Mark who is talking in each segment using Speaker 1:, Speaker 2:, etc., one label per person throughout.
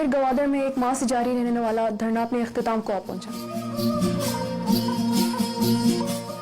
Speaker 1: शहर गवादर में एक माह से जारी रहने वाला धरना अपने अख्तिताम को आ पहुंचा।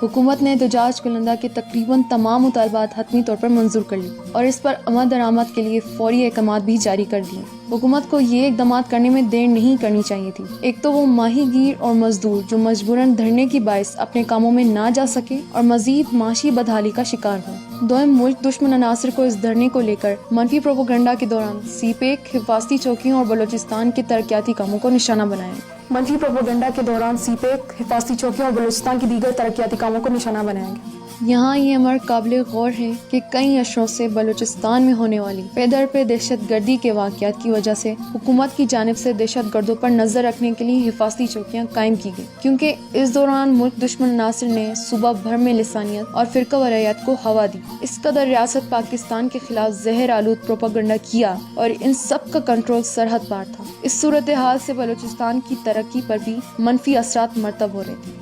Speaker 1: हुकूमत ने एहतजाज कुलंदा के तकरीबन तमाम मुतालबात हतमी तौर पर मंजूर कर ली और इस पर अमल दरामद के लिए फौरी अहकामात भी जारी कर दिए। हुकूमत को ये इक़दामात करने में देर नहीं करनी चाहिए थी। एक तो वो माहीगीर और मजदूर जो मजबूरन धरने की बाइस अपने कामों में ना जा सके और मजीद माशी बदहाली का शिकार हो। दोयम मुल्क दुश्मन अनासर को इस धरने को लेकर मनफी प्रोपोगंडा के दौरान सीपेक, हिफाजती चौकियों और बलोचिस्तान के तरक्याती कामों को निशाना बनाया। मनफी प्रोपोगंडा के दौरान सीपेक, हिफाजती चौकियों और बलोचिस्तान की दीगर तरक्याती कामों को निशाना बनाएंगे। यहाँ ये अमर काबिल गौर है कि कई अशरों से बलूचिस्तान में होने वाली पेदर पे दहशत गर्दी के वाक़यात की वजह से हुकूमत की जानिब से दहशत गर्दों पर नजर रखने के लिए हिफाजती चौकियाँ कायम की गई, क्योंकि इस दौरान मुल्क दुश्मन नासिर ने सूबा भर में लिसानियत और फिरका वरायत को हवा दी। इस कदर रियासत पाकिस्तान के खिलाफ जहर आलूद प्रोपागंडा किया और इन सब का कंट्रोल सरहद पार था। इस सूरत हाल से बलूचिस्तान की तरक्की पर भी मनफी असरात मरतब हो रहे थे।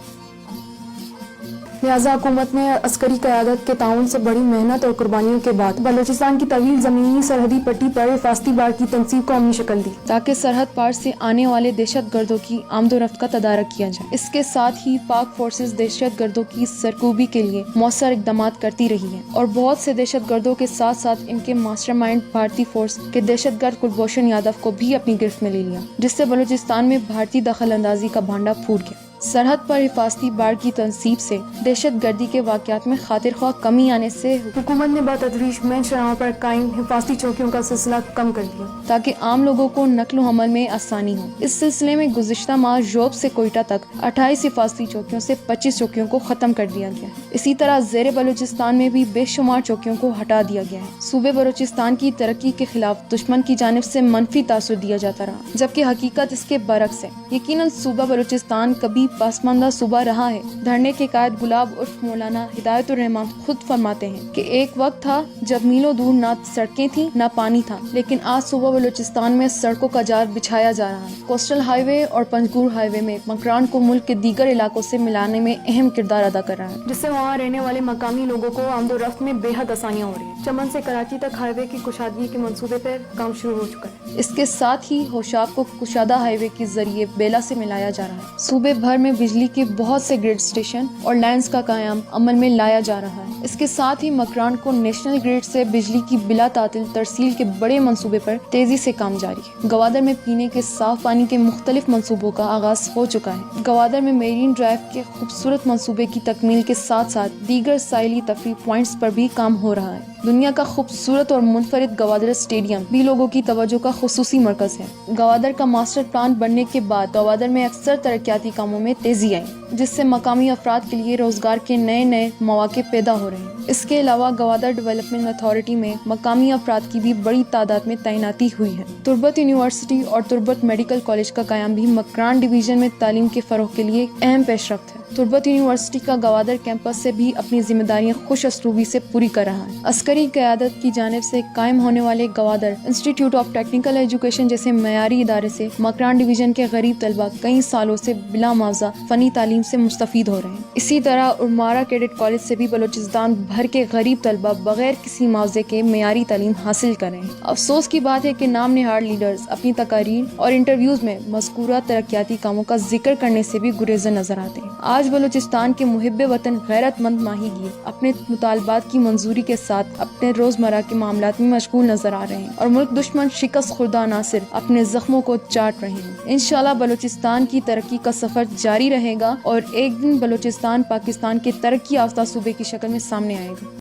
Speaker 1: लिहाजा हुकूमत ने अस्करी क़यादत के ताउन से बड़ी मेहनत और कुर्बानियों के बाद बलूचिस्तान की तवील ज़मीनी सरहदी पट्टी पर हिफाजती बाड़ की तनसीब को अमली शक्ल दी, ताकि सरहद पार से आने वाले दहशत गर्दों की आमदोरफ्त का तदारक किया जाए। इसके साथ ही पाक फोर्सेज दहशत गर्दों की सरकूबी के लिए मौसर इक़दामात करती रही है और बहुत से दहशत गर्दों के साथ साथ इनके मास्टरमाइंड भारतीय फोर्स के दहशत गर्द कुलभूषण यादव को भी अपनी गिरफ्त में ले लिया, जिससे बलूचिस्तान में भारतीय दखल अंदाजी का भांडा फूट गया। सरहद पर हिफाजती बाड़ की तनसीब से दहशत गर्दी के वाक़यात में खातिर ख्वाह कमी आने से हुकूमत ने बतदरीज मेन शराहों पर कायम हिफाजती चौकियों का सिलसिला कम कर दिया, ताकि आम लोगों को नकल हमल में आसानी हो। इस सिलसिले में गुज़िश्ता माह जोब से कोयटा तक 28 हिफाजती चौकियों से 25 चौकियों को ख़त्म कर दिया गया। इसी तरह ज़ेर बलूचिस्तान में भी बेशुमार चौकियों को हटा दिया गया है। सूबे बलूचिस्तान की तरक्की के खिलाफ दुश्मन की जानिब से मनफी तासुर दिया जाता रहा, जबकि हकीकत इसके बरक्स है। यकीनन सूबा बलूचिस्तान कभी पासमानदा सूबा रहा है। धरने के कायद गुलाब उर्फ मौलाना हिदायतुर रहमान खुद फरमाते हैं कि एक वक्त था जब मीलों दूर ना सड़कें थी ना पानी था, लेकिन आज सूबा बलूचिस्तान में सड़कों का जाल बिछाया जा रहा है। कोस्टल हाईवे और पंजगुर हाईवे में मकरान को मुल्क के दीगर इलाकों से मिलाने में अहम किरदार अदा कर रहा है, जिससे वहाँ रहने वाले मकामी लोगों को आमदोरफ्त में बेहद आसानियाँ हो रही है। चमन से कराची तक हाईवे की कुशादगी के मंसूबे पर काम शुरू हो चुका है। इसके साथ ही होशाब को कुशादा हाईवे के जरिए बेला से मिलाया जा रहा है। सूबे भर में बिजली के बहुत से ग्रिड स्टेशन और लाइन्स का कायम अमल में लाया जा रहा है। इसके साथ ही मकरान को नेशनल ग्रिड से बिजली की बिला तातिल तरसील के बड़े मंसूबे पर तेजी से काम जारी है। गवादर में पीने के साफ पानी के मुख्तलिफ मंसूबों का आगाज हो चुका है। गवादर में मेरीन ड्राइव के खूबसूरत मंसूबे की तकमील के साथ साथ दीगर साइली तफरीह पॉइंट्स पर भी काम हो रहा है। दुनिया का खूबसूरत और मुनफरिद गवादर स्टेडियम भी लोगों की तवज्जो का खुसूसी मरकज है। गवादर का मास्टर प्लान बनने के बाद गवादर में अक्सर तरक्याती कामों में तेजी आई, जिससे मकामी अफराद के लिए रोजगार के नए नए मौके पैदा हो रहे हैं। इसके अलावा गवादर डेवलपमेंट अथॉरिटी में मकामी अफराद की भी बड़ी तादाद में तैनाती हुई है। तुर्बत यूनिवर्सिटी और तुर्बत मेडिकल कॉलेज का कायम भी मकरान डिवीजन में तालीम के फरोग के लिए अहम पेशरफ्त है। तुर्बत यूनिवर्सिटी का गवादर कैंपस से भी अपनी जिम्मेदारियां खुश असलूबी से पूरी कर रहा है। अस्करी क़यादत की जानिब से कायम होने वाले Gwadar institute of technical education जैसे मयारी इदारे से मकरान डिवीजन के गरीब तलबा कई सालों से बिला मुआवजा फनी तालीम से मुस्तफीद हो रहे हैं। इसी तरह उर्मारा कैडेट कॉलेज से भी बलूचिस्तान भर के गरीब तलबा बगैर किसी मुआवजे के मयारी तालीम हासिल कर रहे हैं। अफसोस की बात है कि नाम निहार लीडर्स अपनी तकारीर और इंटरव्यूज में मज़कूरा तरक्याती कामों का जिक्र करने से भी गुरेज़र नजर आते हैं। आज बलूचिस्तान के मुहिब्बे वतन गैरतमंद माहीगीर अपने मुतालबात की मंजूरी के साथ अपने रोजमर्रा के मामलात में मशगूल नजर आ रहे हैं और मुल्क दुश्मन शिकस्त खुर्दा नासिर अपने जख्मों को चाट रहे हैं। इंशाल्लाह बलूचिस्तान की तरक्की का सफर जारी रहेगा और एक दिन बलूचिस्तान पाकिस्तान के तरक्की याफ्ता सूबे की शक्ल में सामने आएगा।